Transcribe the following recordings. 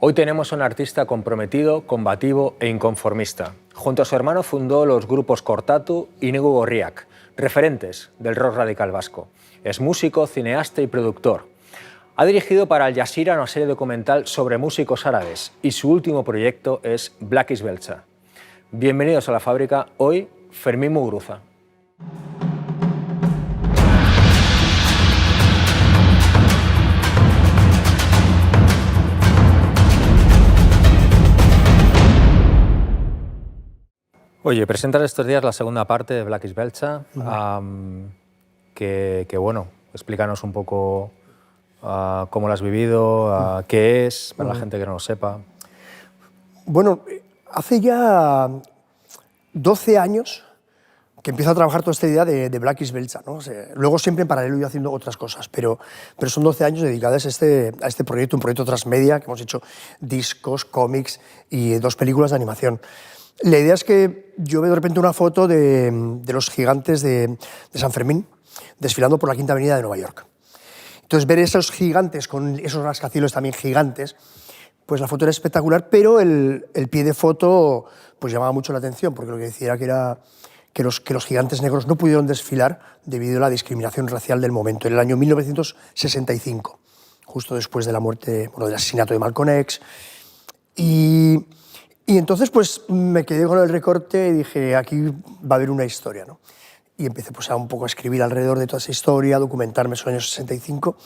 Hoy tenemos a un artista comprometido, combativo e inconformista. Junto a su hermano fundó los grupos Cortatu y Iñigo Gorriak, referentes del rock radical vasco. Es músico, cineasta y productor. Ha dirigido para Al Jazeera una serie documental sobre músicos árabes y su último proyecto es Black Beltza. Bienvenidos a La Fábrica, hoy Fermín Muguruza. Oye, presentas estos días la segunda parte de Black Beltza, que bueno, explícanos un poco cómo lo has vivido, qué es, para la gente que no lo sepa. Bueno, hace ya 12 años que empiezo a trabajar toda esta idea de Black Beltza, ¿no? O sea, luego siempre en paralelo iba haciendo otras cosas, pero son 12 años dedicados a este proyecto, un proyecto transmedia, que hemos hecho discos, cómics y 2 películas de animación. La idea es que yo veo de repente una foto de los gigantes de San Fermín desfilando por la Quinta Avenida de Nueva York. Entonces, ver esos gigantes con esos rascacielos también gigantes, pues la foto era espectacular, pero el pie de foto pues llamaba mucho la atención, porque lo que decía era que los gigantes negros no pudieron desfilar debido a la discriminación racial del momento, en el año 1965, justo después de la muerte, bueno, del asesinato de Malcolm X. Y entonces pues me quedé con el recorte y dije, aquí va a haber una historia, ¿no? Y empecé pues a un poco a escribir alrededor de toda esa historia, a documentarme sobre el año 65.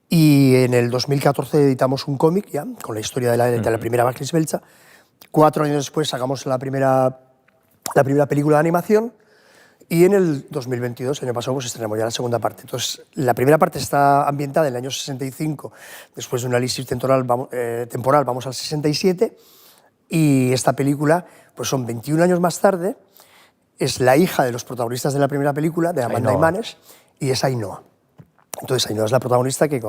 Y en el 2014 editamos un cómic ya, con la historia de la primera Black Beltza. 4 años después sacamos la primera película de animación. Y en el 2022, el año pasado, pues estrenamos ya la segunda parte. Entonces, la primera parte está ambientada en el año 65. Después de un análisis temporal vamos al 67. Y esta película, pues son 21 años más tarde, es la hija de los protagonistas de la primera película, de Amanda Imanes, y es Ainhoa. Entonces Ainhoa es la protagonista que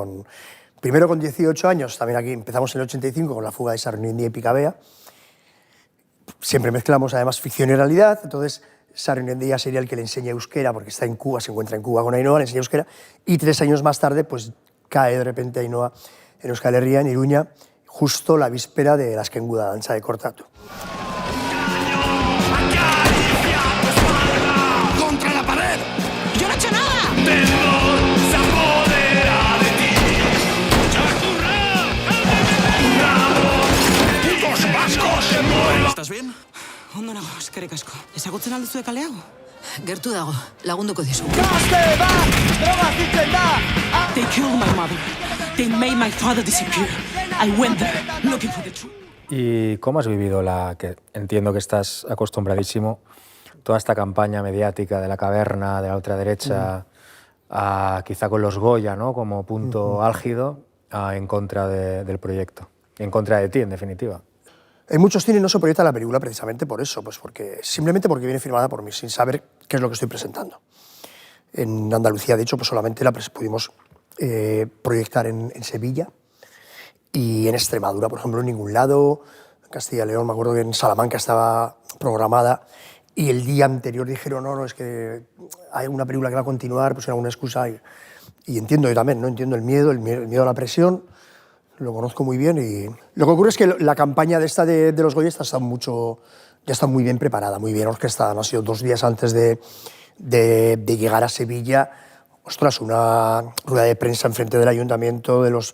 primero con 18 años, también aquí empezamos en el 85 con La fuga de Sarriunendi y Picabea. Siempre mezclamos además ficción y realidad, entonces Sarriunendi ya sería el que le enseña euskera, porque está en Cuba, se encuentra en Cuba con Ainhoa, le enseña euskera, y 3 años más tarde pues cae de repente Ainhoa en Euskal Herria, en Iruña, justo la víspera de la Azken Guda Dantza de Cortatu. ¡Contra la pared! ¡Yo no he hecho nada! ¡Terror se apodera de ti! ¡Putos vascos! ¿Estás bien? Ondo nago, eskerrik asko. Ezagutzen alduzu kale hau? Gertu dago, lagunduko dizu. ¡Gazte bat! ¡Droga zitzen da! They killed my mother. They made my father disappear. I went there, looking for the truth. ¿Y cómo has vivido que entiendo que estás acostumbradísimo, toda esta campaña mediática de la caverna, de la ultraderecha, quizá con los Goya, ¿no?, como punto álgido en contra del proyecto, en contra de ti, en definitiva? En muchos cines no se proyecta la película precisamente por eso, pues simplemente porque viene firmada por mí, sin saber qué es lo que estoy presentando. En Andalucía, de hecho, pues solamente la pudimos proyectar en Sevilla y en Extremadura, por ejemplo, en ningún lado. En Castilla y León, me acuerdo que en Salamanca estaba programada y el día anterior dijeron, no, es que hay una película que va a continuar, pues era una excusa. Y entiendo yo también, ¿no? Entiendo el miedo a la presión, lo conozco muy bien. Y lo que ocurre es que la campaña de los Goya ya está muy bien preparada, muy bien orquestada, ¿no? Ha sido 2 días antes de llegar a Sevilla. Ostras, una rueda de prensa enfrente del ayuntamiento, de los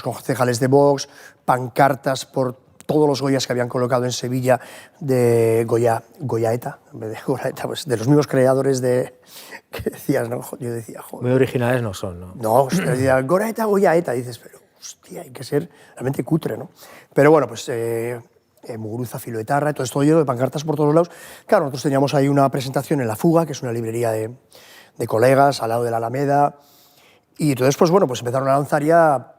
concejales de Vox, pancartas por todos los Goyas que habían colocado en Sevilla de Goyaeta, en vez de Goyaeta, pues de los mismos creadores que decías, ¿no? Yo decía, joder. Muy originales no son, ¿no? No, decía, Goyaeta, dices, pero hostia, hay que ser realmente cutre, ¿no? Pero bueno, pues Muguruza, Filoetarra, entonces todo lleno de pancartas por todos lados. Claro, nosotros teníamos ahí una presentación en La Fuga, que es una librería de colegas al lado de la Alameda, y entonces pues bueno, pues empezaron a lanzar ya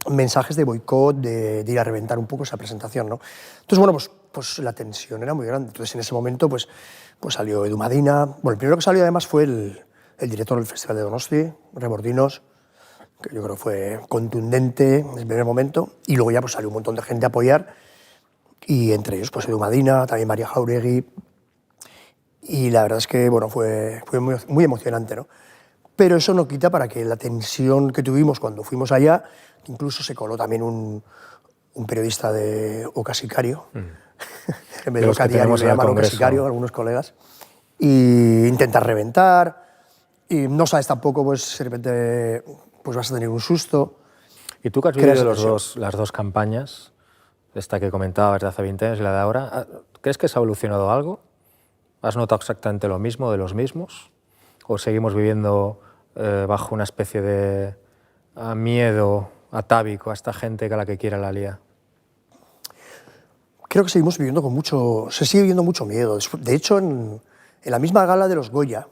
mensajes de boicot, de ir a reventar un poco esa presentación, ¿no? Entonces bueno, pues la tensión era muy grande. Entonces en ese momento pues salió Edu Madina. Bueno, el primero que salió además fue el director del Festival de Donosti, Remordinos, que yo creo fue contundente en el primer momento, y luego ya pues salió un montón de gente a apoyar, y entre ellos pues Edu Madina, también María Jauregui. Y la verdad es que bueno, fue muy, muy emocionante, ¿no? Pero eso no quita para que la tensión que tuvimos cuando fuimos allá, incluso se coló también un periodista de Oca Sicario, en vez De de los que Oca Diario tenemos le en el llaman Oca Congreso. Sicario algunos colegas, y intentas reventar, y no sabes tampoco, pues de repente pues vas a tener un susto. Y tú que has Creas vivido tensión. las dos campañas, esta que comentabas de hace 20 años y la de ahora, ¿crees que se ha evolucionado algo? ¿Has notado exactamente lo mismo de los mismos? ¿O seguimos viviendo bajo una especie de miedo atávico a esta gente que a la que quiera la lía? Creo que seguimos viviendo se sigue viviendo mucho miedo. De hecho, en la misma gala de los Goya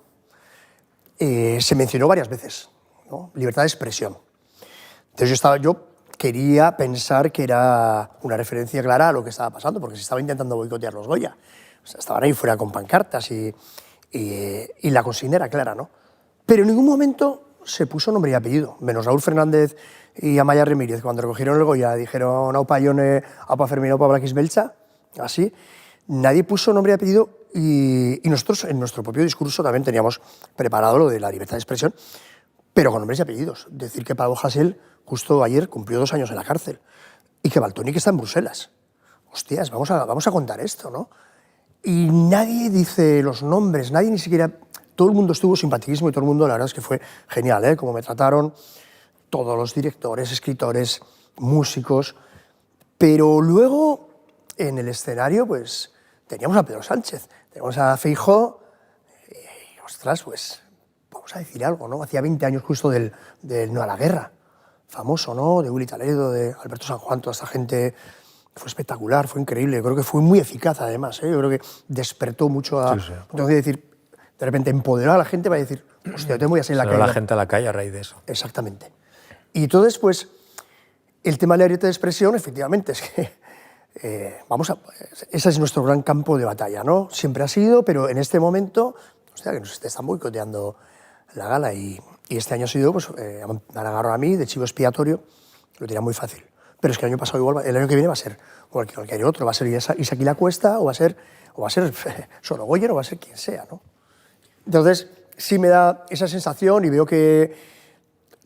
se mencionó varias veces, ¿no? Libertad de expresión. Entonces yo quería pensar que era una referencia clara a lo que estaba pasando, porque se estaba intentando boicotear los Goya. O sea, estaban ahí fuera con pancartas y la consigna era clara, ¿no? Pero en ningún momento se puso nombre y apellido, menos Raúl Fernández y Amaia Remírez, cuando recogieron el Goya, dijeron aupa Ione, aupa Fermín, aupa Blaquis Belcha, así. Nadie puso nombre y apellido y nosotros en nuestro propio discurso también teníamos preparado lo de la libertad de expresión, pero con nombres y apellidos. Decir que Pablo Hasél justo ayer cumplió 2 años en la cárcel y que Valtonyc está en Bruselas. Hostias, vamos a contar esto, ¿no? Y nadie dice los nombres, nadie ni siquiera... Todo el mundo estuvo simpaticísimo y todo el mundo, la verdad es que fue genial, ¿eh? Como me trataron todos los directores, escritores, músicos. Pero luego, en el escenario, pues teníamos a Pedro Sánchez, teníamos a Feijóo y, ostras, pues vamos a decir algo, ¿no? Hacía 20 años justo del No a la Guerra, famoso, ¿no? De Willy Toledo, de Alberto San Juan, toda esta gente. Fue espectacular, fue increíble. Creo que fue muy eficaz, además, ¿eh? Yo creo que despertó mucho a... Sí. Entonces, decir, de repente empoderó a la gente para decir, hostia, yo te voy a salir en la calle. La gente a la calle a raíz de eso. Exactamente. Y entonces, pues, el tema de la libertad de expresión, efectivamente, es que ese es nuestro gran campo de batalla, ¿no? Siempre ha sido, pero en este momento, hostia, que nos están boicoteando la gala y este año ha sido, pues, me agarraron a mí de chivo expiatorio, lo tenía muy fácil. Pero es que el año pasado igual, el año que viene va a ser cualquier otro, va a ser Isaac la Cuesta o va a ser Sorogoyen o va a ser quien sea, ¿no? Entonces, sí me da esa sensación y veo que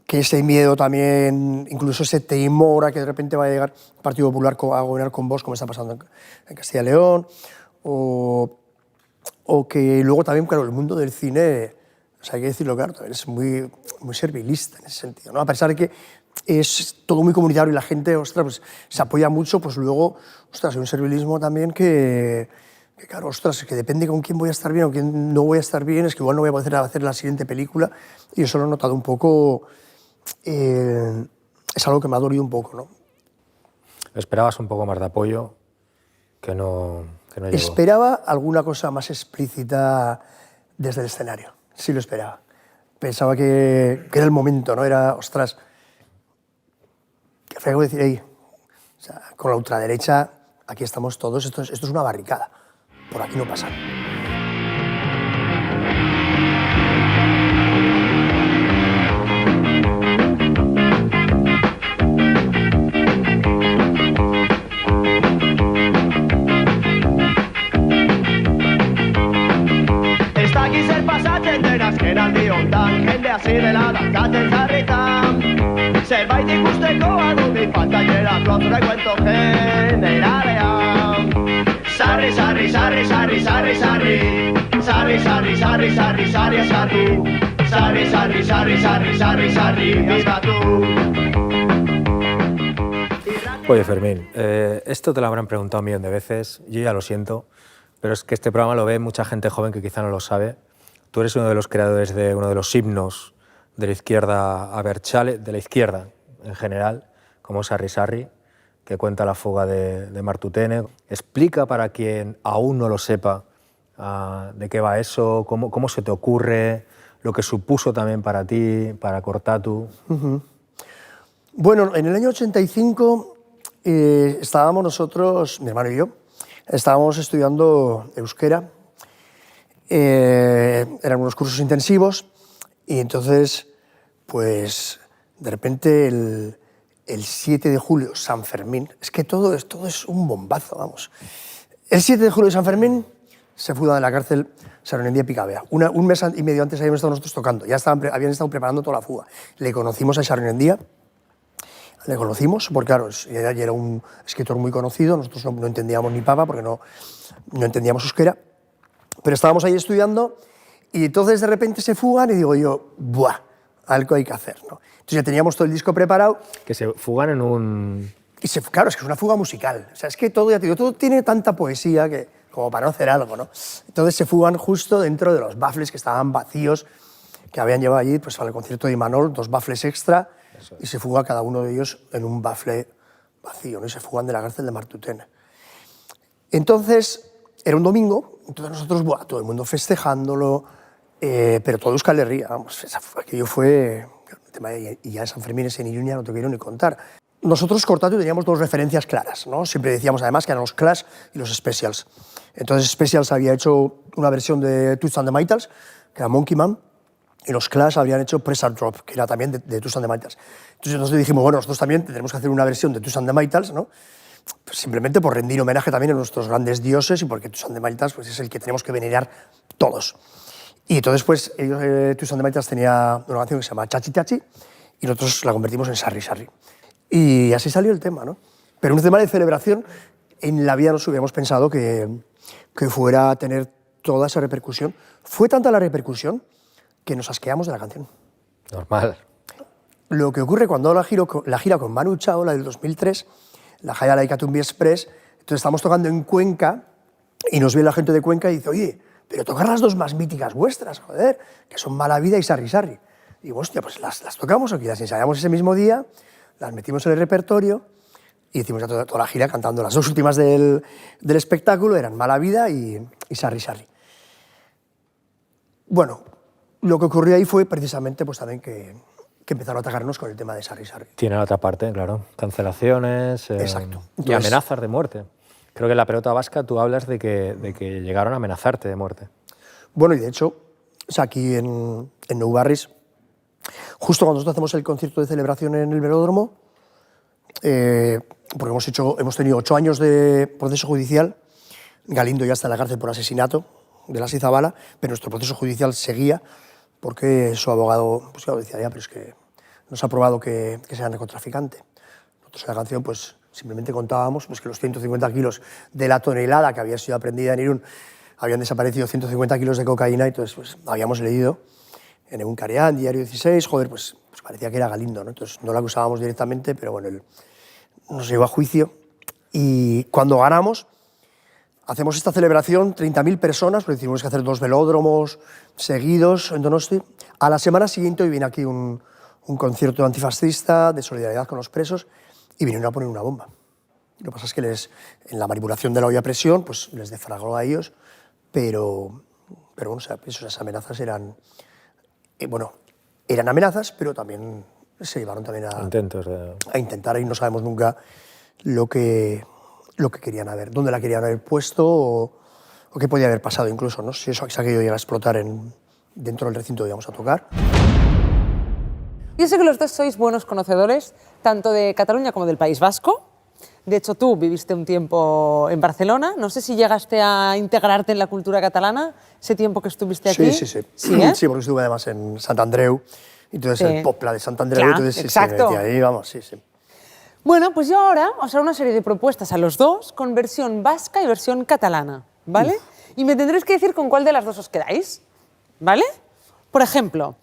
ese miedo también, incluso ese temor a que de repente vaya a llegar el Partido Popular a gobernar con Vox, como está pasando en Castilla y León, o que luego también, claro, el mundo del cine, o sea, hay que decirlo claro, también es muy servilista en ese sentido, ¿no? A pesar de que es todo muy comunitario y la gente, ostras, pues, se apoya mucho, pues luego, ostras, hay un servilismo también que claro, ostras, que depende con quién voy a estar bien o quién no voy a estar bien, es que igual no voy a poder hacer la siguiente película, y eso lo he notado un poco, es algo que me ha dolido un poco, ¿no? ¿Esperabas un poco más de apoyo que no llegó? Esperaba alguna cosa más explícita desde el escenario, sí lo esperaba. Pensaba que era el momento, ¿no? Era, ostras, que fue algo decir, hey, o sea, con la ultraderecha, aquí estamos todos, esto es una barricada, por aquí no pasa. Ez dakiz zer pasatzen den azkenan diontan, jende hasi dela dakaten zarritan. Zerbait ikusteko adundi pantallera flotore cuento generalean. Sarri, sarri, sarri, sarri, sarri, sarri. Sarri, sarri, sarri, sarri, sarri, eskatu. Sarri, sarri, sarri, sarri, sarri, sarri, eskatu. Oye, Fermín, esto te lo habrán preguntado un millón de veces, yo ya lo siento, pero es que este programa lo ve mucha gente joven que quizá no lo sabe. Tú eres uno de los creadores de uno de los himnos de la izquierda Abertzale, de la izquierda en general, como Sarri Sarri, que cuenta la fuga de Martutene. Explica para quien aún no lo sepa de qué va eso, cómo se te ocurre, lo que supuso también para ti, para Cortatu. Bueno, en el año 85 estábamos nosotros, mi hermano y yo, estábamos estudiando euskera, eran unos cursos intensivos y entonces, pues, de repente el 7 de julio, San Fermín, es que todo es un bombazo, vamos. El 7 de julio de San Fermín se fuga de la cárcel Sarrenendía Picabea. Un mes y medio antes habíamos estado nosotros tocando, ya habían estado preparando toda la fuga. Le conocimos a Sarrenendía Le conocimos, porque claro, ya era un escritor muy conocido, nosotros no entendíamos ni papa porque no entendíamos euskera, pero estábamos ahí estudiando y entonces de repente se fugan y digo yo, ¡buah! Algo hay que hacer, ¿no? Entonces ya teníamos todo el disco preparado. Que se fugan en un... Y claro, es que es una fuga musical. O sea, es que todo, ya te digo, todo tiene tanta poesía que, como para no hacer algo, ¿no? Entonces se fugan justo dentro de los baffles que estaban vacíos, que habían llevado allí pues, al concierto de Imanol, 2 baffles extra, y se fuga cada uno de ellos en un baffle vacío, ¿no? Y se fugan de la cárcel de Martutene. Entonces, era un domingo, entonces nosotros, buah, todo el mundo festejándolo, pero todo Euskal Herria, vamos, aquello fue... Y ya en San Fermín, en Iruña, no te quiero ni contar. Nosotros, Cortatu, teníamos 2 referencias claras, ¿no? Siempre decíamos, además, que eran los Clash y los Specials. Entonces, Specials había hecho una versión de Toots and the Maytals, que era Monkey Man, y los Clash habían hecho Pressure Drop, que era también de Toots and the Maytals. Entonces, nosotros dijimos, bueno, nosotros también tenemos que hacer una versión de Toots and the Maytals, ¿no? Pues simplemente por rendir homenaje también a nuestros grandes dioses y porque Toots and the Maytals pues, es el que tenemos que venerar todos. Y entonces, pues, Toots and the Maytals tenía una canción que se llama Chachi Chachi, y nosotros la convertimos en Sarri Sarri. Y así salió el tema, ¿no? Pero un tema de celebración, en la vida nos hubiéramos pensado que fuera a tener toda esa repercusión. Fue tanta la repercusión que nos asqueamos de la canción. Normal. Lo que ocurre cuando la gira con Manu Chao, la del 2003, la Jaya Laika Tumbi Express, entonces estamos tocando en Cuenca y nos ve la gente de Cuenca y dice, oye, pero tocar las 2 más míticas vuestras, joder, que son Mala Vida y Sarri Sarri. Y digo, hostia, pues las tocamos aquí, las ensayamos ese mismo día, las metimos en el repertorio y hicimos ya toda la gira cantando. Las 2 últimas del espectáculo eran Mala Vida y Sarri Sarri. Bueno, lo que ocurrió ahí fue precisamente pues, también que empezaron a atacarnos con el tema de Sarri Sarri. Tiene la otra parte, claro. Cancelaciones Exacto. Y Entonces, amenazas de muerte. Creo que en la pelota vasca tú hablas de que llegaron a amenazarte de muerte. Bueno, y de hecho, o sea, aquí en Nou Barris, justo cuando nosotros hacemos el concierto de celebración en el velódromo, porque hemos tenido 8 años de proceso judicial, Galindo ya está en la cárcel por asesinato de la Zabala, pero nuestro proceso judicial seguía porque su abogado pues, claro, decía, ya, pero es que no se ha probado que sea narcotraficante. Nosotros en la canción pues, simplemente contábamos pues, que los 150 kilos de la tonelada que había sido aprendida en Irún habían desaparecido 150 kilos de cocaína, y entonces pues, habíamos leído en Egun Careán, Diario 16, joder, pues parecía que era Galindo, ¿no? Entonces no lo acusábamos directamente, pero bueno, él nos llevó a juicio y cuando ganamos hacemos esta celebración, 30.000 personas, porque tuvimos que hacer 2 velódromos seguidos en Donosti. A la semana siguiente hoy viene aquí un concierto antifascista de solidaridad con los presos y vinieron a poner una bomba. Lo que pasa es que en la manipulación de la olla a presión pues, les defragró a ellos, pero bueno, o sea, esas amenazas eran amenazas, pero también se llevaron también a intentar, y no sabemos nunca lo que querían haber, dónde la querían haber puesto o qué podía haber pasado incluso, ¿no? Si eso ha querido llegar a explotar dentro del recinto que íbamos a tocar. Yo sé que los 2 sois buenos conocedores, tanto de Cataluña como del País Vasco. De hecho, tú viviste un tiempo en Barcelona. No sé si llegaste a integrarte en la cultura catalana ese tiempo que estuviste aquí. Sí. ¿Sí, eh? Sí, porque estuve además en Sant Andreu, y entonces Sí. el Popla de Sant Andreu, Claro, entonces exacto. sí, ahí vamos, sí. Bueno, pues yo ahora os haré una serie de propuestas a los 2 con versión vasca y versión catalana, ¿vale? Y me tendréis que decir con cuál de las 2 os quedáis, ¿vale? Por ejemplo,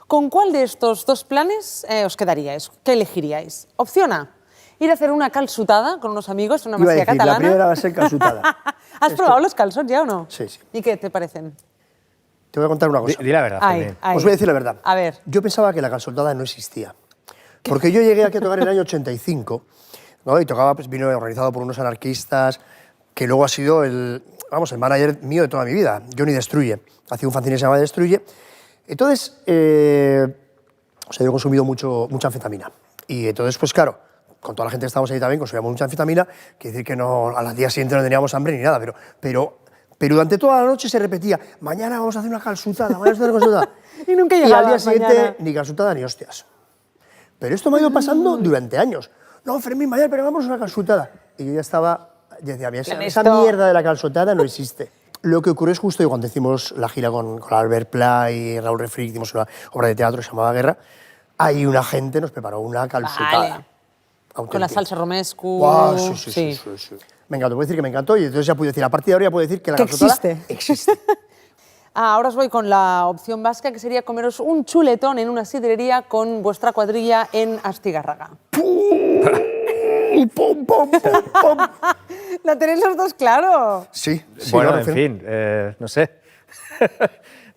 ¿con cuál de estos 2 planes os quedaríais? ¿Qué elegiríais? Opción A, ir a hacer una calçotada con unos amigos en una Iba a masía decir, catalana. la primera va a ser calçotada. ¿Has probado los calzots ya o no? Sí. ¿Y qué te parecen? Te voy a contar una cosa. Di la verdad, Fermín. Os voy a decir la verdad. A ver. Yo pensaba que la calçotada no existía. Porque yo llegué aquí a tocar en el año 85, ¿no? Y tocaba, pues vino organizado por unos anarquistas, que luego ha sido el manager mío de toda mi vida, Johnny Destruye. Hacía un fanzine que se llama Destruye. Entonces, yo he consumido mucha anfetamina. Y entonces, pues claro, con toda la gente que estábamos ahí también consumíamos mucha anfetamina, quiere decir que no, al día siguiente no teníamos hambre ni nada, pero durante toda la noche se repetía, mañana vamos a hacer una calçotada, mañana vamos a hacer una calçotada. Y nunca Y llegaba al día siguiente, mañana. ni calçotada ni hostias. Pero esto me ha ido pasando durante años. No, Fermín, mañana, pero vamos a una calçotada. Y yo ya estaba, yo decía, esa mierda de la calçotada no existe. Lo que ocurrió es justo cuando hicimos la gira con Albert Pla y Raúl Refric, hicimos una obra de teatro que se llamaba Guerra, ahí una gente nos preparó una calçotada. Vale. auténtica. Con la salsa romescu. Guau, sí. Me encantó, puedo decir que me encantó y entonces ya puedo decir, a partir de ahora ya puedo decir que la Que gasotada existe. existe. Ahora os voy con la opción vasca, que sería comeros un chuletón en una sidrería con vuestra cuadrilla en Astigarraga. ¡Pum, pum, pum, pum! ¿La tenéis los dos claro? Sí, Bueno, no, en fin, no sé.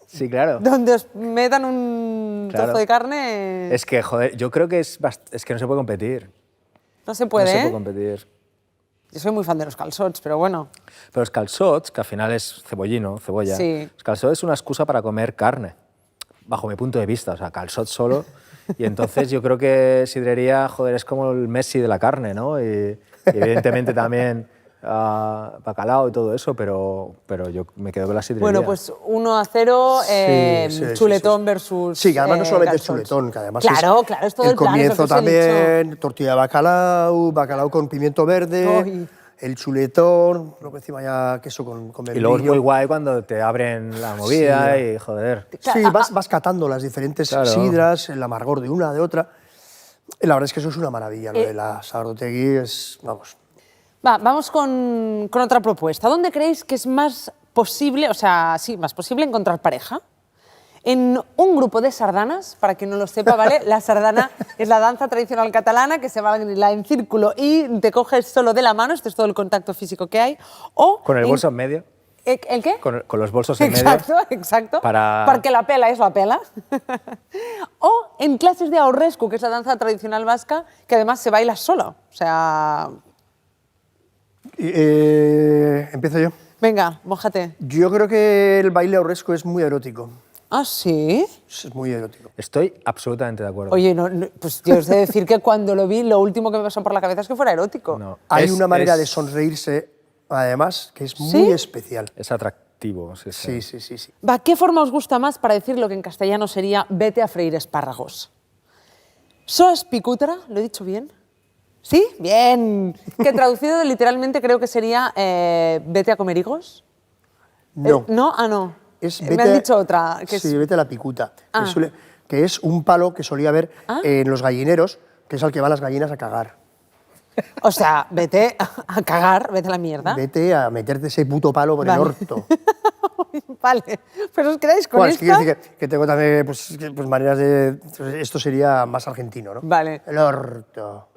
Sí, claro. Donde os metan un Claro. trozo de carne... Es que, joder, yo creo que es que no se puede competir. No se puede, no se ¿eh? puede competir. Yo soy muy fan de los calçots, pero bueno. Pero los calçots, que al final es cebolla, Sí. los calçots es una excusa para comer carne, bajo mi punto de vista. O sea, calçots solo. Y entonces yo creo que sidrería, joder, es como el Messi de la carne, ¿no? Y evidentemente también bacalao y todo eso, pero yo me quedo con la sidrería. Bueno, pues 1-0, Sí, chuletón versus Sí, que además no solamente es calçots. chuletón, que además Claro, claro, es todo el plan, es lo comienzo que os he también, tortilla de bacalao con pimiento verde, Ay. el chuletón, luego encima ya queso con Y membrillo. luego es muy guay cuando te abren la movida y, joder... Sí, vas catando las diferentes Claro. sidras, el amargor de una, de otra. Y la verdad es que eso es una maravilla, lo de la Sagardotegui es, vamos... Vamos con otra propuesta. ¿Dónde creéis que es más posible, o sea, sí, más posible encontrar pareja? En un grupo de sardanas, para quien no lo sepa, ¿vale? La sardana es la danza tradicional catalana que se baila en círculo y te coges solo de la mano, este es todo el contacto físico que hay. O Con el bolso en medio, ¿El qué? con los bolsos en Exacto, medio. exacto. Para- Porque la pela es la pela. O en clases de aurresku, que es la danza tradicional vasca, que además se baila solo. O sea, Empiezo yo. venga, mójate. Yo creo que el baile aurresco es muy erótico. ¿Ah, sí? Es muy erótico. Estoy absolutamente de acuerdo. Oye, pues yo os he de decir que cuando lo vi, lo último que me pasó por la cabeza es que fuera erótico. No, Hay es- una manera es- de sonreírse, además, que es ¿Sí? muy especial. Es atractivo, sí, sí. Sí. Va, ¿qué forma os gusta más para decir lo que en castellano sería vete a freír espárragos? ¿Soas picútara? ¿Lo he dicho bien? ¿Sí? Bien. Que traducido literalmente creo que sería vete a comer higos. No. ¿No? Ah, no. Es Me han dicho otra. Que sí, es... vete a la picuta. Ah. Que es un palo que solía haber Ah. en los gallineros, que es al que van las gallinas a cagar. O sea, vete a cagar, vete a la mierda. Vete a meterte ese puto palo por Vale. el orto. Vale. Pero os quedáis con Bueno, es que esta. quiero decir que tengo también pues maneras de... Esto sería más argentino, ¿no? Vale. El orto.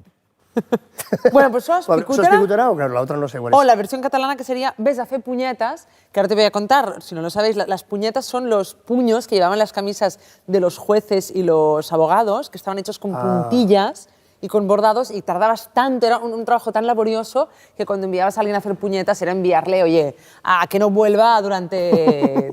Bueno, pues soas ¿Sos picútara. picutera o claro, la otra no sé cuál es? O la versión catalana que sería ves a fe puñetas, que ahora te voy a contar, si no lo sabéis, las puñetas son los puños que llevaban las camisas de los jueces y los abogados, que estaban hechos con puntillas y con bordados, y tardabas tanto, era un trabajo tan laborioso, que cuando enviabas a alguien a hacer puñetas era enviarle, oye, a que no vuelva durante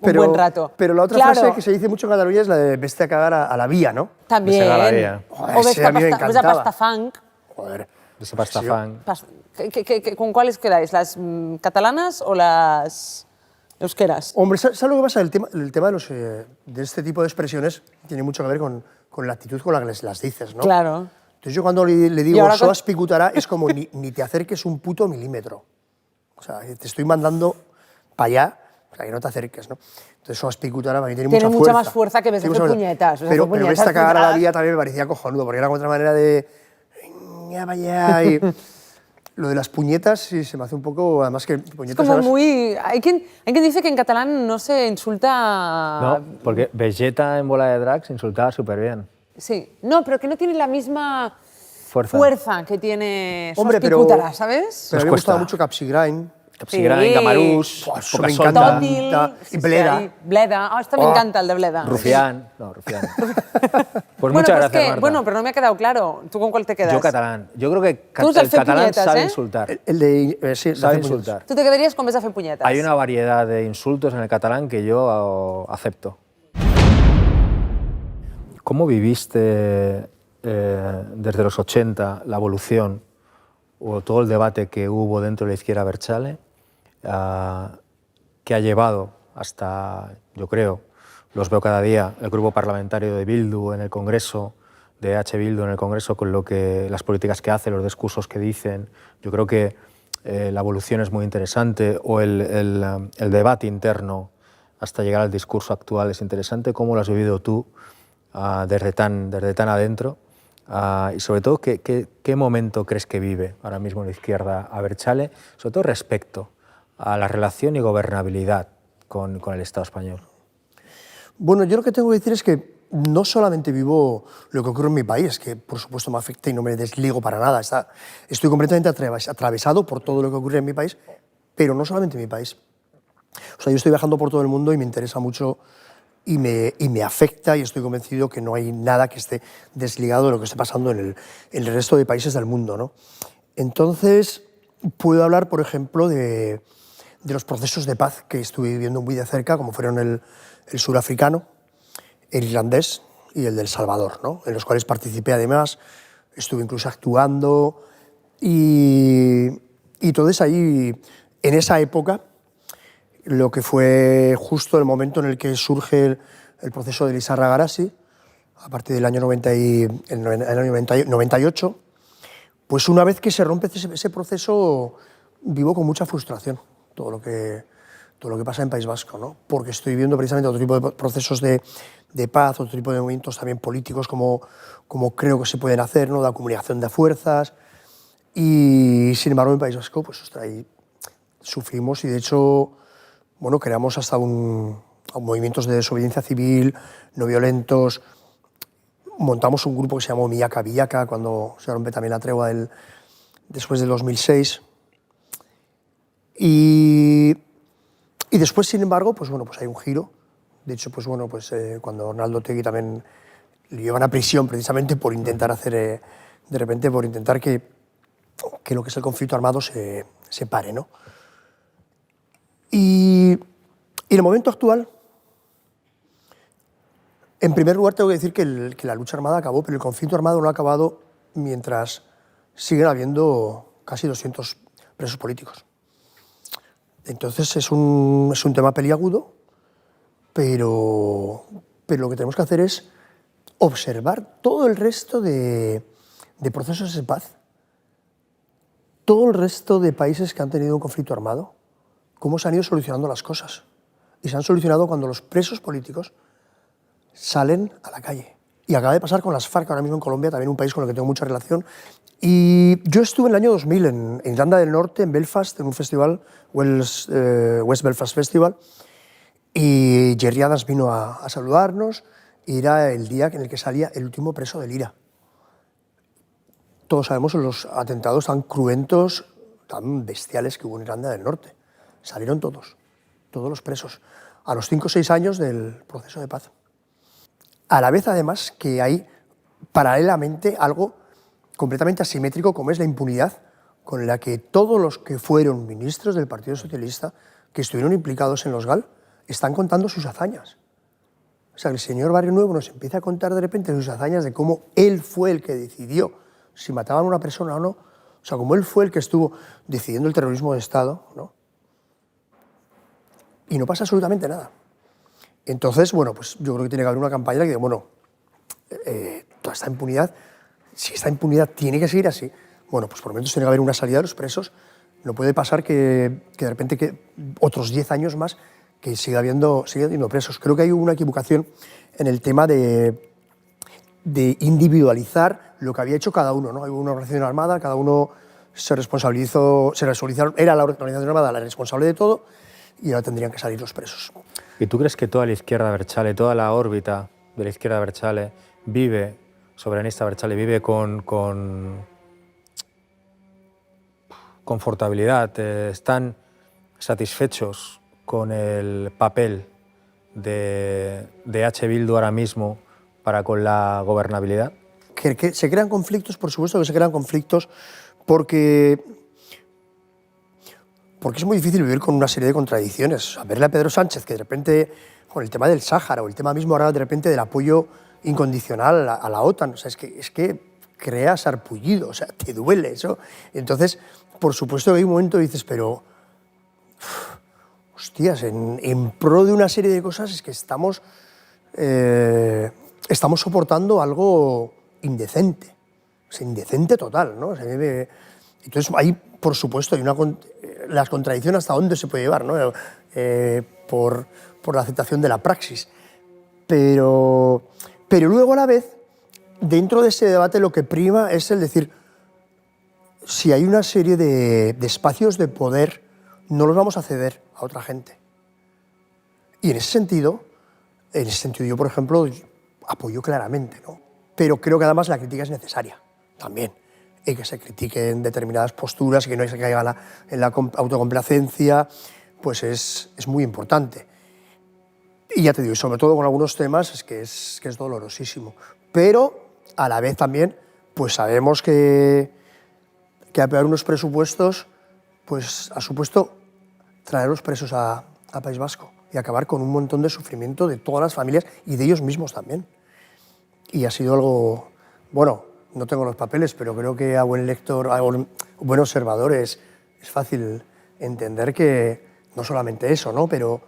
un buen rato. Pero la otra Claro, frase que se dice mucho en Cataluña es la de veste a cagar a la vía, ¿no? también. Esa era la vía. Joder, O ese ves a mí me ves a encantaba. pasta funk. Joder. Ese pasta Sí, fan. ¿Con cuáles quedáis? ¿Las catalanas o las euskeras? Hombre, ¿sabes lo que pasa? El tema de este tipo de expresiones tiene mucho que ver con la actitud con la que las dices, ¿no? Claro. Entonces yo cuando le Y digo ahora soas picutara es como ni te acerques un puto milímetro. O sea, te estoy mandando para allá, o sea, que no te acerques, ¿no? Entonces soas picutara para mí tiene Tiene mucha mucha fuerza. más fuerza que ves Tiene hacer mucha fuerza. puñetas, ves Pero hacer puñetas veste a cagar a la cruzadas. vía también me parecía cojonudo, porque era otra manera de... Ya vaya, y lo de las puñetas sí se me hace un poco... Además que Es puñetas... como además- muy... Hay quien dice que en catalán no se insulta... No, porque Vegeta en Bola de Drags insultaba súper bien. Sí. No, pero que no tiene la misma Fuerza. fuerza que tiene Hombre, pero- Picútara, ¿sabes? Pero a mí Nos me gustaba cuesta. mucho Capsigrain. Capsigrain, Sí. Camarús, Buah, eso Poca me Solta, encanta. Tótil, Y Bleda. Bleda. Ah, este me Oh. encanta, el de Bleda. Rufián. No, Rufián. Pues Bueno, muchas pues gracias, que- Marta. bueno, pero no me ha quedado claro. ¿Tú con cuál te quedas? Yo catalán. Yo creo que Tú el eres de catalán puñetas, sabe ¿eh? insultar. El de... sí, de Sabe hacer puñetas. insultar. Tú te quedarías con ves a fe puñetas. Hay una variedad de insultos en el catalán que yo acepto. ¿Cómo viviste desde los 80 la evolución o todo el debate que hubo dentro de la izquierda Abertzale, que ha llevado hasta, yo creo, los veo cada día, el grupo parlamentario de Bildu en el Congreso, de Bildu en el Congreso, con las políticas que hace, los discursos que dicen? Yo creo que la evolución es muy interesante, o el debate interno hasta llegar al discurso actual es interesante. ¿Cómo lo has vivido tú desde tan adentro? Y sobre todo, ¿qué momento crees que vive ahora mismo la izquierda Abertzale, sobre todo respecto a la relación y gobernabilidad con el Estado español? Bueno, yo lo que tengo que decir es que no solamente vivo lo que ocurre en mi país, que por supuesto me afecta y no me desligo para nada. Estoy completamente atravesado por todo lo que ocurre en mi país, pero no solamente en mi país. O sea, yo estoy viajando por todo el mundo y me interesa mucho y me afecta, y estoy convencido que no hay nada que esté desligado de lo que esté pasando en el resto de países del mundo, ¿no? Entonces, puedo hablar, por ejemplo, de los procesos de paz que estuve viviendo muy de cerca, como fueron el surafricano, el irlandés y el del Salvador, ¿no? En los cuales participé además, estuve incluso actuando, y entonces ahí, en esa época, lo que fue justo el momento en el que surge el proceso de Lizarra Garasi, a partir del año 98, pues una vez que se rompe ese proceso, vivo con mucha frustración todo lo que pasa en País Vasco, ¿no? Porque estoy viendo precisamente otro tipo de procesos de paz, otro tipo de movimientos también políticos como creo que se pueden hacer, ¿no? De acumulación de fuerzas, y sin embargo en País Vasco pues ahí sufrimos, y de hecho bueno, creamos hasta movimientos de desobediencia civil, no violentos. Montamos un grupo que se llamó Miaka Villaka cuando se rompe también la tregua después del 2006. Y después, sin embargo, pues bueno, pues hay un giro. De hecho, pues bueno, pues cuando Arnaldo Otegi también le llevan a prisión precisamente por intentar hacer, de repente, por intentar que lo que es el conflicto armado se pare, ¿no? Y en el momento actual, en primer lugar tengo que decir que la lucha armada acabó, pero el conflicto armado no ha acabado mientras siguen habiendo casi 200 presos políticos. Entonces es un tema peliagudo, pero lo que tenemos que hacer es observar todo el resto de procesos de paz, todo el resto de países que han tenido un conflicto armado, cómo se han ido solucionando las cosas. Y se han solucionado cuando los presos políticos salen a la calle. Y acaba de pasar con las FARC ahora mismo en Colombia, también un país con el que tengo mucha relación. Y yo estuve en el año 2000 en Irlanda del Norte, en Belfast, en un festival, West Belfast Festival, y Gerry Adams vino a saludarnos, y era el día en el que salía el último preso del IRA. Todos sabemos los atentados tan cruentos, tan bestiales que hubo en Irlanda del Norte. Salieron todos los presos, a los 5 o 6 años del proceso de paz. A la vez, además, que hay paralelamente algo completamente asimétrico, como es la impunidad con la que todos los que fueron ministros del Partido Socialista, que estuvieron implicados en los GAL, están contando sus hazañas. O sea, que el señor Barrio Nuevo nos empieza a contar de repente sus hazañas de cómo él fue el que decidió si mataban a una persona o no. O sea, como él fue el que estuvo decidiendo el terrorismo de Estado, ¿no? Y no pasa absolutamente nada. Entonces, bueno, pues yo creo que tiene que haber una campaña que diga, bueno, toda esta impunidad, si esta impunidad tiene que seguir así, bueno, pues por lo menos tiene que haber una salida de los presos. No puede pasar que de repente que otros 10 años más que siga habiendo presos. Creo que hay una equivocación en el tema de individualizar lo que había hecho cada uno, ¿no? Hay una organización armada, cada uno se responsabilizó, era la organización armada la responsable de todo, y ahora tendrían que salir los presos. ¿Y tú crees que toda la izquierda Abertzale, toda la órbita de la izquierda Abertzale vive, soberanista Abertzale, vive con confortabilidad? ¿Están satisfechos con el papel de H. Bildu ahora mismo para con la gobernabilidad? Que se crean conflictos, por supuesto que se crean conflictos, porque es muy difícil vivir con una serie de contradicciones. O sea, verle a Pedro Sánchez que de repente, con el tema del Sáhara o el tema mismo ahora de repente del apoyo incondicional a la OTAN, o sea, es que crea sarpullido, o sea, te duele eso. Entonces, por supuesto que hay un momento que dices, pero, hostias, en pro de una serie de cosas es que estamos soportando algo indecente, o sea, indecente total, ¿no? O sea, entonces, ahí, por supuesto, hay las contradicciones hasta dónde se puede llevar, ¿no? Por la aceptación de la praxis. Pero luego, a la vez, dentro de ese debate lo que prima es el decir, si hay una serie de espacios de poder, no los vamos a ceder a otra gente. Y en ese sentido yo, por ejemplo, apoyo claramente, ¿no? Pero creo que además la crítica es necesaria también. Y que se critiquen determinadas posturas y que no se caiga en la autocomplacencia, pues es muy importante. Y ya te digo, y sobre todo con algunos temas es que es dolorosísimo. Pero a la vez también pues sabemos que aprobar unos presupuestos pues ha supuesto traer los presos a País Vasco y acabar con un montón de sufrimiento de todas las familias y de ellos mismos también. Y ha sido algo, bueno, no tengo los papeles, pero creo que a buen lector, a buen observador es fácil entender que no solamente eso, ¿no? pero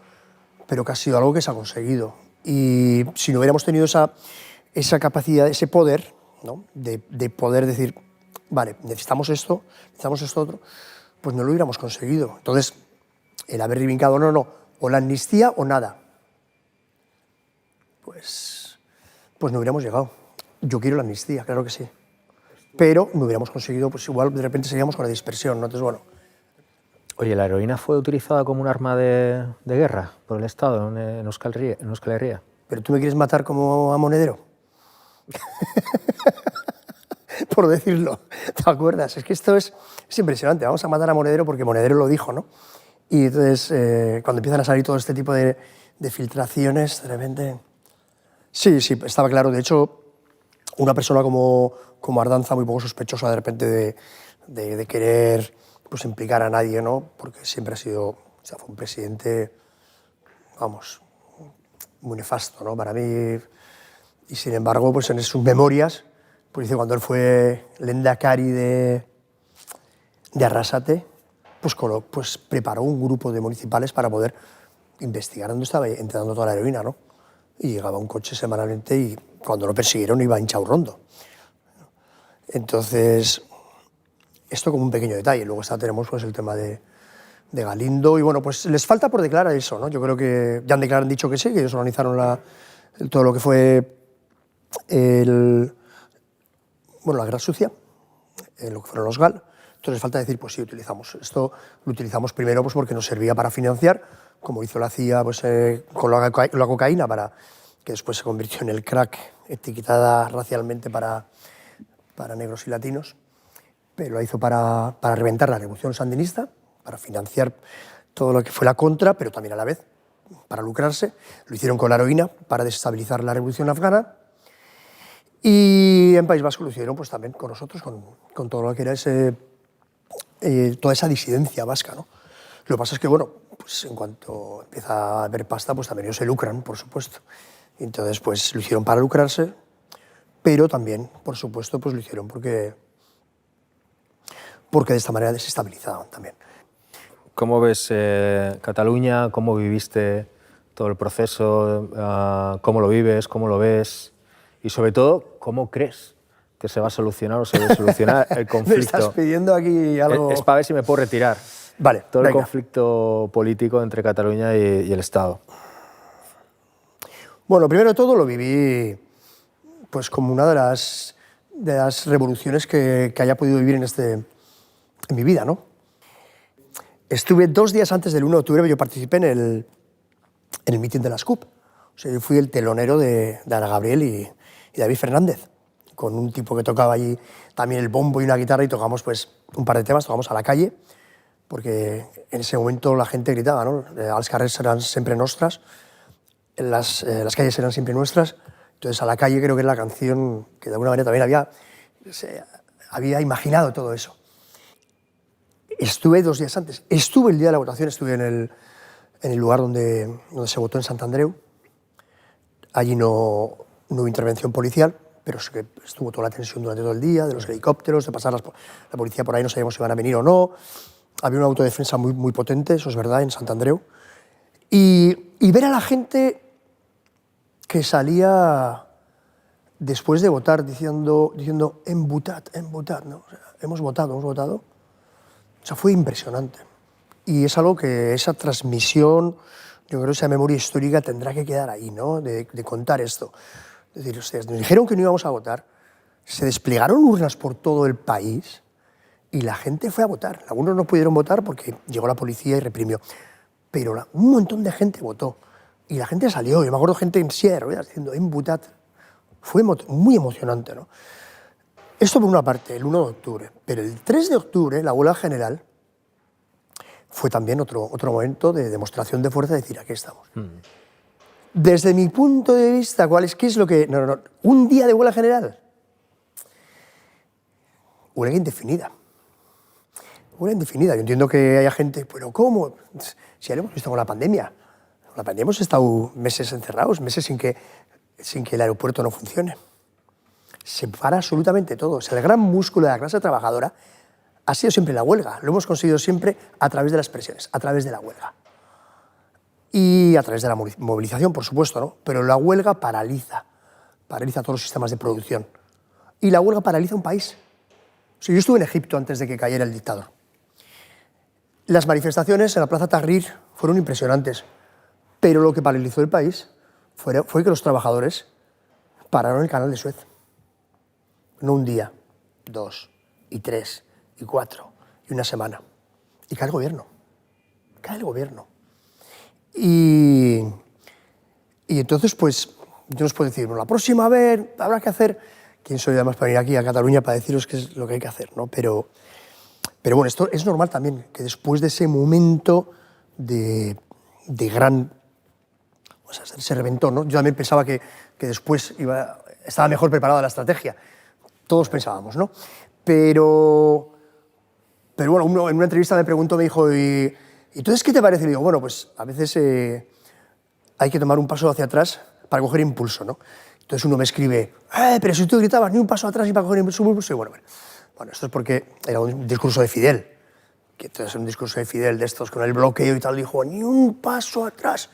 que ha sido algo que se ha conseguido. Y si no hubiéramos tenido esa capacidad, ese poder, ¿no? de poder decir, vale, necesitamos esto otro, pues no lo hubiéramos conseguido. Entonces, el haber reivindicado, no, o la amnistía o nada, pues no hubiéramos llegado. Yo quiero la amnistía, claro que sí. Pero no hubiéramos conseguido, pues igual de repente seguíamos con la dispersión, ¿no? Entonces, bueno. Oye, ¿la heroína fue utilizada como un arma de guerra por el Estado en Euskal Herria? ¿Pero tú me quieres matar como a Monedero? Por decirlo, ¿te acuerdas? Es que esto es impresionante. Vamos a matar a Monedero porque Monedero lo dijo, ¿no? Y entonces, cuando empiezan a salir todo este tipo de filtraciones, de repente... Sí, estaba claro. De hecho, una persona como Ardanza, muy poco sospechosa de repente de querer pues, implicar a nadie, ¿no? Porque siempre ha sido... O sea, fue un presidente, vamos, muy nefasto, ¿no? Para mí. Y sin embargo, pues en sus memorias, pues dice cuando él fue lehendakari de Arrasate, pues preparó un grupo de municipales para poder investigar dónde estaba entrando toda la heroína, ¿no? Y llegaba un coche semanalmente y cuando lo persiguieron iba en Chaurrondo. Entonces, esto como un pequeño detalle. Luego tenemos pues, el tema de Galindo y bueno, pues les falta por declarar eso, ¿no? Yo creo que ya han dicho que sí, que ellos organizaron todo lo que fue la Guerra Sucia, lo que fueron los GAL. Entonces falta decir, pues sí, esto lo utilizamos primero pues porque nos servía para financiar, como hizo la CIA pues, con la cocaína, que después se convirtió en el crack, etiquetada racialmente para negros y latinos, pero lo hizo para reventar la revolución sandinista, para financiar todo lo que fue la contra, pero también a la vez para lucrarse. Lo hicieron con la heroína para desestabilizar la revolución afgana. Y en País Vasco lo hicieron pues, también con nosotros, con todo lo que era toda esa disidencia vasca, ¿no? Lo que pasa es que, bueno, pues en cuanto empieza a haber pasta, pues también ellos se lucran, por supuesto. Y entonces, pues lo hicieron para lucrarse, pero también, por supuesto, pues lo hicieron porque de esta manera desestabilizaban también. ¿Cómo ves Cataluña? ¿Cómo viviste todo el proceso? ¿Cómo lo vives? ¿Cómo lo ves? Y sobre todo, ¿cómo crees que se va a solucionar o se debe solucionar el conflicto? Me estás pidiendo aquí algo... Es para ver si me puedo retirar. Vale, todo venga. El conflicto político entre Cataluña y el Estado. Bueno, primero de todo lo viví pues, como una de las revoluciones que haya podido vivir en mi vida, ¿no? Estuve 2 días antes del 1 de octubre, yo participé en el mitin de las CUP. O sea, yo fui el telonero de Ana Gabriel y David Fernández, con un tipo que tocaba allí también el bombo y una guitarra y tocamos pues, un par de temas, tocamos a la calle, porque en ese momento la gente gritaba, ¿no? Els carrers seran siempre nostras, las calles serán siempre nuestras. Entonces, a la calle creo que es la canción que de alguna manera también había imaginado todo eso. Estuve 2 días antes, estuve el día de la votación, estuve en el lugar donde se votó en Sant Andreu. Allí no hubo intervención policial, pero sí que estuvo toda la tensión durante todo el día, de los helicópteros, de pasar la policía por ahí, no sabíamos si iban a venir o no. Había una autodefensa muy, muy potente, eso es verdad, en Sant Andreu. Y ver a la gente que salía después de votar diciendo hem votat, ¿no? O sea, hemos votado. O sea, fue impresionante. Y es algo que esa transmisión, yo creo que esa memoria histórica tendrá que quedar ahí, ¿no? De contar esto. Es decir, ustedes nos dijeron que no íbamos a votar, se desplegaron urnas por todo el país y la gente fue a votar. Algunos no pudieron votar porque llegó la policía y reprimió, pero un montón de gente votó y la gente salió. Yo me acuerdo gente en silla de ruedas diciendo en Butat. Fue muy emocionante, ¿no? Esto por una parte, el 1 de octubre, pero el 3 de octubre, la huelga general, fue también otro momento de demostración de fuerza, de decir, aquí estamos. Desde mi punto de vista, ¿qué es lo que...? No, un día de huelga general. Huelga indefinida. Huelga indefinida. Yo entiendo que haya gente, pero ¿cómo? Si ya lo hemos visto con la pandemia. Con la pandemia hemos estado meses encerrados, meses sin que el aeropuerto no funcione. Se para absolutamente todo. O sea, el gran músculo de la clase trabajadora ha sido siempre la huelga. Lo hemos conseguido siempre a través de las presiones, a través de la huelga. Y a través de la movilización, por supuesto, ¿no? Pero la huelga paraliza todos los sistemas de producción. Y la huelga paraliza un país. O sea, yo estuve en Egipto antes de que cayera el dictador. Las manifestaciones en la Plaza Tahrir fueron impresionantes, pero lo que paralizó el país fue que los trabajadores pararon el canal de Suez. No un día, 2, y 3, y 4, y una semana. Y cae el gobierno. Cae el gobierno. Y entonces, pues, yo os puedo decir, bueno, la próxima vez habrá que hacer... ¿Quién soy además para venir aquí a Cataluña para deciros qué es lo que hay que hacer, ¿no? Pero bueno, esto es normal también, que después de ese momento de gran... O sea, se reventó, ¿no? Yo también pensaba que después estaba mejor preparada la estrategia. Todos pensábamos, ¿no? Pero bueno, uno en una entrevista me preguntó, me dijo, ¿y entonces qué te parece? Y le digo, bueno, pues a veces hay que tomar un paso hacia atrás para coger impulso, ¿no? Entonces uno me escribe, pero si tú gritabas ni un paso atrás ni para coger impulso, y bueno, esto es porque era un discurso de Fidel, que entonces un discurso de Fidel de estos con el bloqueo y tal, dijo, ni un paso atrás,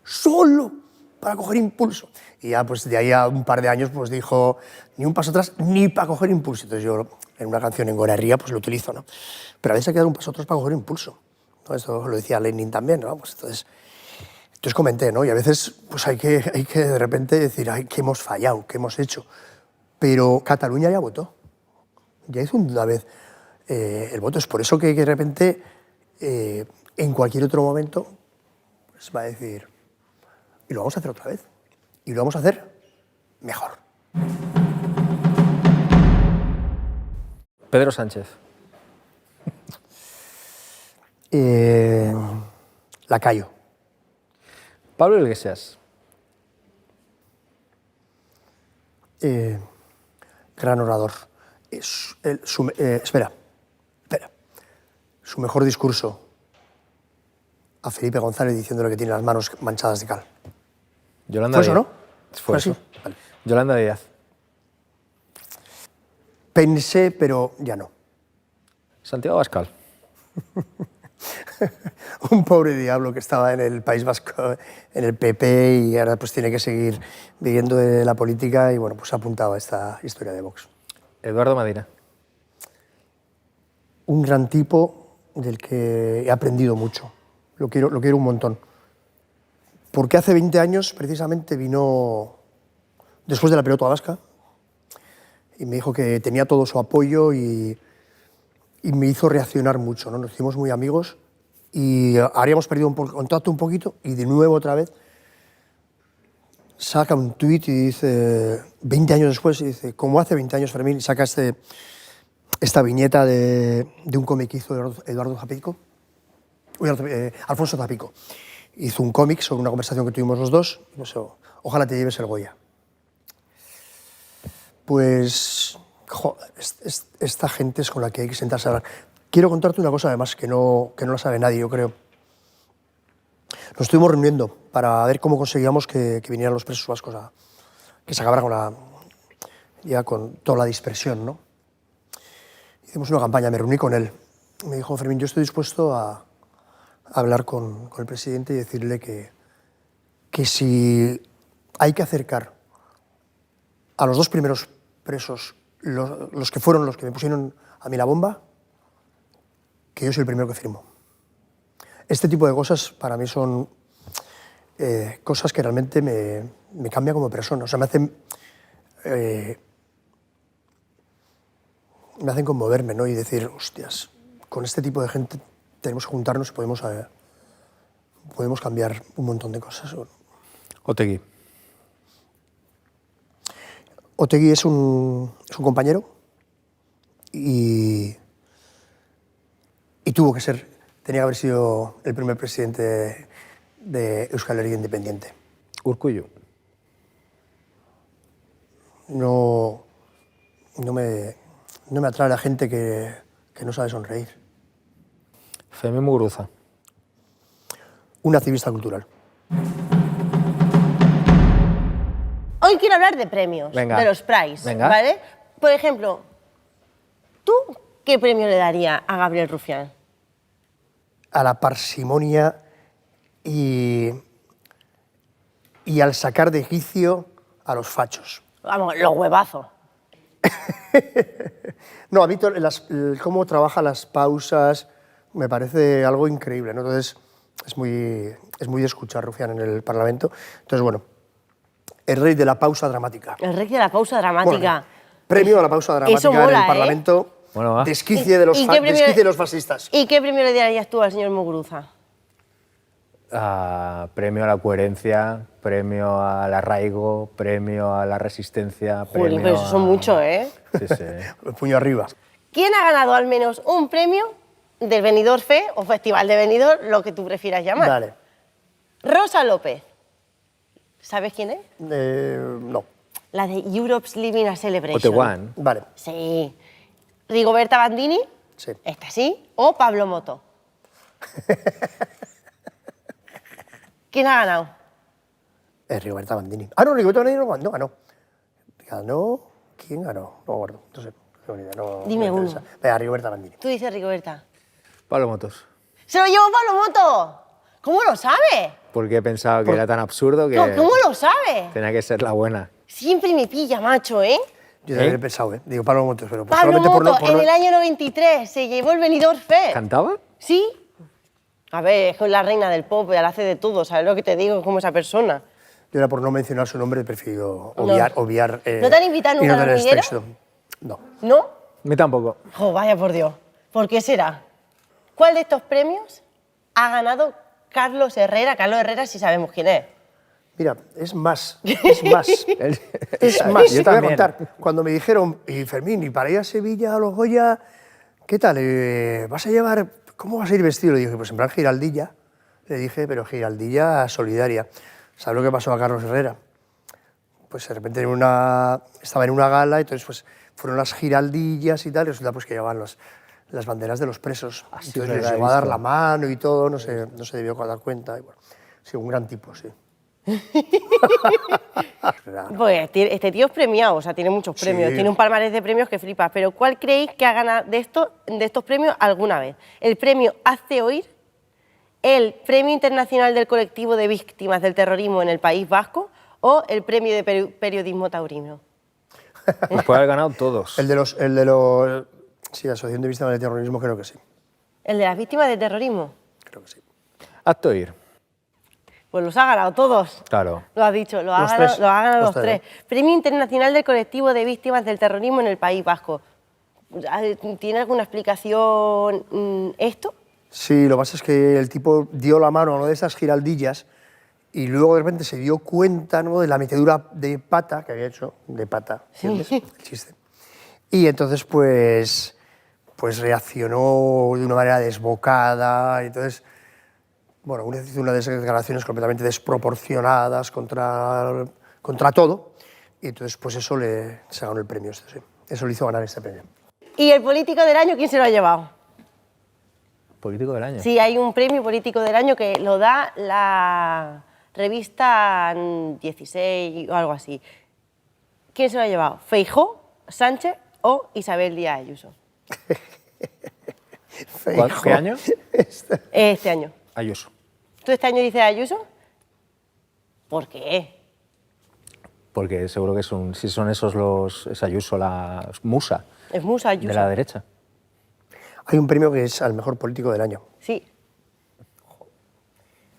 solo para coger impulso. Y ya pues de ahí a un par de años pues dijo, ni un paso atrás ni para coger impulso. Entonces yo en una canción en Gorarría pues lo utilizo, ¿no? Pero a veces hay que dar un paso atrás para coger impulso, ¿no? Esto lo decía Lenin también, ¿no? Pues entonces comenté, ¿no? Y a veces pues hay que de repente decir, ay, que hemos fallado, que hemos hecho. Pero Cataluña ya votó, ya hizo una vez el voto. Es por eso que de repente en cualquier otro momento pues va a decir, y lo vamos a hacer otra vez, y lo vamos a hacer mejor. Pedro Sánchez. Lacayo. Pablo Iglesias. Gran orador. Espera. Su mejor discurso a Felipe González diciéndole que tiene las manos manchadas de cal. Yolanda ¿Fue eso, Díaz. no? Fue así? eso. Vale. Yolanda Díaz. Pensé, pero ya no. Santiago Abascal. Un pobre diablo que estaba en el País Vasco, en el PP, y ahora pues tiene que seguir viviendo de la política y bueno, pues ha apuntado a esta historia de Vox. Eduardo Madina. Un gran tipo del que he aprendido mucho. Lo quiero un montón. Porque hace 20 años, precisamente, vino después de la pelota vasca y me dijo que tenía todo su apoyo y me hizo reaccionar mucho, ¿no? Nos hicimos muy amigos y habríamos perdido contacto un poquito y de nuevo otra vez saca un tuit y dice, 20 años después, y dice, como hace 20 años, Fermín, y saca esta viñeta de un cómic que hizo Alfonso Zapico. Hizo un cómic sobre una conversación que tuvimos los dos, no sé, ojalá te lleves el Goya. Pues, esta gente es con la que hay que sentarse a hablar. Quiero contarte una cosa, además, que no la sabe nadie, yo creo. Nos estuvimos reuniendo para ver cómo conseguíamos que vinieran los presos vascos que se acabara con toda la dispersión, ¿no? Hicimos una campaña, me reuní con él. Me dijo, Fermín, yo estoy dispuesto a hablar con el presidente y decirle que si hay que acercar a los dos primeros presos, los que fueron los que me pusieron a mí la bomba, que yo soy el primero que firmo. Este tipo de cosas para mí son cosas que realmente me cambian como persona. O sea, me hacen me hacen conmoverme, ¿no? Y decir, hostias, con este tipo de gente tenemos que juntarnos y podemos cambiar un montón de cosas. Otegi. Otegi es un compañero y tenía que haber sido el primer presidente de Euskal Herria independiente. Urkullu. No me atrae la gente que no sabe sonreír. Femi Muguruza. Un activista cultural. Hoy quiero hablar de premios, Venga. de los Prize, Venga. ¿vale? Por ejemplo, ¿tú qué premio le darías a Gabriel Rufián? A la parsimonia y al sacar de quicio a los fachos. Vamos, los huevazos. No, a mí cómo trabaja las pausas me parece algo increíble, ¿no? Entonces, es muy de escuchar Rufián en el Parlamento. Entonces, bueno, el rey de la pausa dramática. El rey de la pausa dramática. Bueno, premio a la pausa dramática Eso mola, en el Parlamento. Bueno, va. Desquicie de los ¿Y qué premio- desquicie de los fascistas. ¿Y qué premio le darías tú al señor Muguruza? Premio a la coherencia, premio al arraigo, premio a la resistencia, Jolín, premio pero eso son muchos, ¿eh? Sí, sí. El puño arriba. ¿Quién ha ganado al menos un premio del Benidorm Fest o Festival de Benidorm, lo que tú prefieras llamar? Vale. Rosa López. ¿Sabes quién es? No. La de Europe's Living a Celebration. Oteguán. Vale. Sí. Rigoberta Bandini. Sí. Esta sí. O Pablo Moto. ¿Quién ha ganado? Rigoberta Bandini. Ah, no, Rigoberta Bandini no ganó. ¿Ganó? ¿Quién ganó? No me acuerdo. No sé. No tengo ni idea, no Dime me uno. interesa. Venga, Rigoberta Bandini. Tú dices Rigoberta. Pablo Motos. ¡Se lo llevó Pablo Moto! ¿Cómo lo sabe? Porque he pensado que era tan absurdo que ¿Cómo lo sabe? tenía que ser la buena. Siempre me pilla, macho, ¿eh? Yo también he pensado, ¿eh? Digo, Pablo Motos, pero pues Pablo solamente Moto, por en no... el año 93, se llevó el Benidorm Fest. ¿Cantaba? ¿Sí? A ver, es que es la reina del pop, ella hace de todo, ¿sabes lo que te digo? Como esa persona. Yo era por no mencionar su nombre, he preferido No. obviar... ¿No te han invitado y nunca no al tener hormiguero? texto. No. ¿No? A mí tampoco. Jo, vaya por Dios. ¿Por qué será? ¿Cuál de estos premios ha ganado Carlos Herrera? Carlos Herrera sí sabemos quién es. Mira, es más. Es más. Es más, Yo te voy a también. contar. Cuando me dijeron, y Fermín, y para ir a Sevilla, a los Goya, ¿qué tal? ¿Vas a llevar, cómo vas a ir vestido? Le dije, pues en plan giraldilla. Le dije, pero giraldilla solidaria. ¿Sabes lo que pasó a Carlos Herrera? Pues de repente estaba en una gala, entonces pues fueron las giraldillas y tal, y resulta pues que llevaban las banderas de los presos. sí, Entonces verdad, les he llevó a dar visto. la mano y todo, no se debió dar cuenta. Y bueno, sí, un gran tipo, sí. Pues este tío es premiado, o sea, tiene muchos premios, Sí. tiene un palmarés de premios que flipas. Pero ¿cuál creéis que ha ganado de estos premios alguna vez? ¿El premio Hazte Oír? ¿El Premio Internacional del Colectivo de Víctimas del Terrorismo en el País Vasco? ¿O el Premio de Periodismo Taurino? Pues puede haber ganado todos. El de los sí, la Asociación de Víctimas del Terrorismo creo que sí. ¿El de las víctimas del terrorismo? Creo que sí. Hazte oír. Pues los ha ganado todos. Claro. Lo has dicho, lo ha Los ganado, tres. lo ha ganado Los los tres, tres. Premio Internacional del Colectivo de Víctimas del Terrorismo en el País Vasco. ¿Tiene alguna explicación esto? Sí, lo que pasa es que el tipo dio la mano a una de esas giraldillas y luego de repente se dio cuenta, ¿no?, de la metedura de pata que había hecho, de pata, ¿entiendes? El chiste. Y entonces pues reaccionó de una manera desbocada, y entonces, bueno, hizo una de esas declaraciones completamente desproporcionadas contra todo, y entonces pues eso se ganó el premio, sí. Eso le hizo ganar este premio. ¿Y el político del año quién se lo ha llevado? Político del año. Sí, hay un premio político del año que lo da la revista 16 o algo así. ¿Quién se lo ha llevado? ¿Feijóo, Sánchez o Isabel Díaz Ayuso? ¿Qué año? Este año. Ayuso. ¿Tú este año dices Ayuso? ¿Por qué? Porque seguro que si son esos es Ayuso, la musa Es Musa Ayuso. de la derecha. Hay un premio que es al mejor político del año. Sí.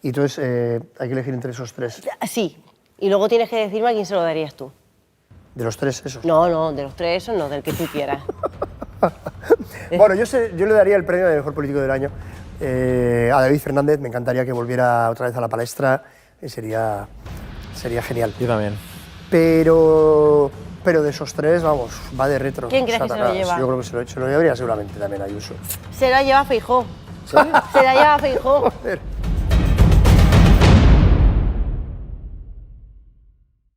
Y entonces hay que elegir entre esos tres. Sí. Y luego tienes que decirme a quién se lo darías tú. De los tres, esos. No, de los tres, eso no, del que tú quieras. Bueno, yo le daría el premio de mejor político del año a David Fernández. Me encantaría que volviera otra vez a la palestra. Sería genial. Yo también. Pero de esos tres, vamos, va de retro. ¿Quién crees que se lo lleva? Yo creo que se lo llevaría seguramente también Ayuso. Se la lleva Feijóo. Se la lleva Feijóo.